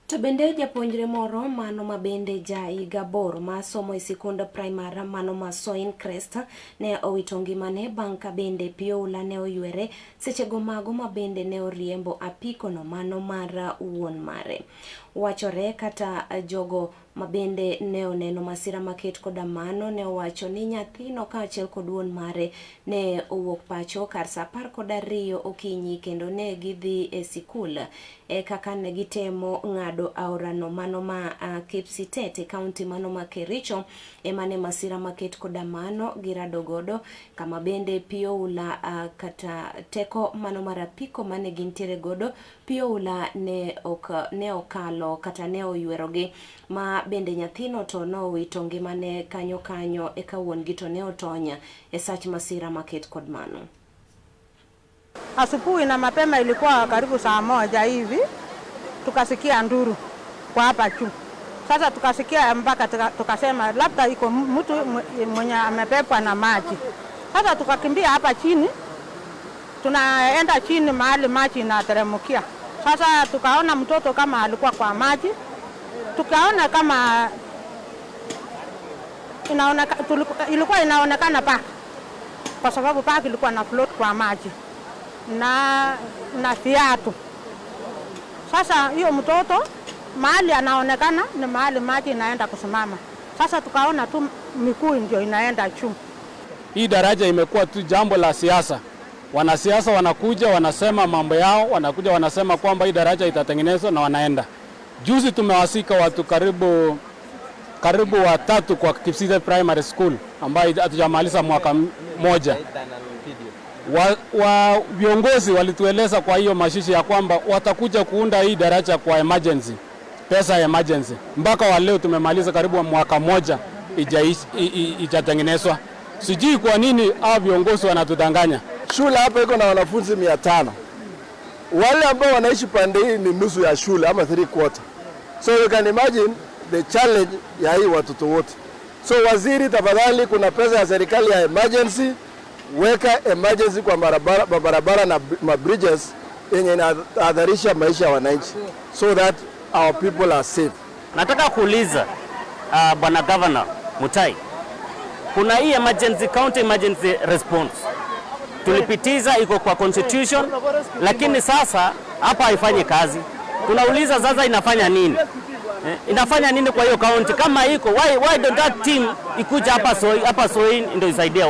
To bende japuonjre moro mano mabende higa boro ma somo e sikund primary mano ma Soin Crest ne owito ngimane bang' ka bende pioula ne oywere sechego mago ma bende ne oriembo apiko no mano mar wuon mare. Wachore kata jogo mabende ne oneno masira maket koda mano ne owacho ni nyathino kaachiel kod wuon mare ne owuok pacho kar saa 12 okinyi kendo ne gidhi e sikul kaka ne gitemo ng'ado aorano mano ma Kipsitet e kaunti mano ma Kericho emane masira maket koda mano girado godo kama bende pioula kata teko mano mar apiko mane gintiere godo pioula ne okalo kata ne oywerogi ma bende nyathino to no wito ngimane kanyo e ka wuon gi to ne otonya e sach masira maket kod mano. Asubuhi na mapema ilikuwa karibu saa 1 hivi tukasikia nduru kwa hapa juu. Sasa tukasikia mpaka tukasema labda iko mtu mwenye amepepwa na maji. Sasa tukakimbia hapa chini, tunaenda chini mahali maji inateremkia. Sasa tukaona mtoto kama alikuwa kwa maji, tukaona kama ilikuwa inaonekana paka, kwa sababu paka ilikuwa na float kwa maji na viatu. Sasa hiyo mtoto mahali anaonekana ni mahali maji inaenda kusimama. Sasa tukaona tu miguu ndio inaenda juu. Hii daraja imekuwa tu jambo la siasa. Wanasiasa wanakuja wanasema mambo yao, wanakuja wanasema kwamba hii daraja itatengenezwa na wanaenda. Juzi tumewasika watu karibu 3 kwa Kipsitet Primary School ambayo hatujamaliza mwaka mmoja. Viongozi walitueleza kwa hiyo mashishi ya kwamba watakuja kuunda hii daraja kwa emergency, pesa ya emergency. Mpaka wa leo tumemaliza karibu mwaka mmoja ijatengenezwa. Sijui kwa nini hao viongozi wanatudanganya. Shule hapa iko na wanafunzi 500. Wale ambao wanaishi pande hii ni nusu ya shule ama 3/4. So you can imagine the challenge ya hii watoto wote. So waziri, tafadhali, kuna pesa ya serikali ya emergency, weka emergency kwa barabara na bridges yenye inahadharisha maisha ya wananchi so that our people are safe. Nataka kuuliza Bwana Governor Mutai, kuna hii emergency county emergency response tulipitiza, iko kwa constitution, lakini sasa hapa haifanyi kazi. Tunauliza sasa inafanya nini? Inafanya nini kwa hiyo county kama iko? Why don't that team ikuja hapa Soin ndio isaidie?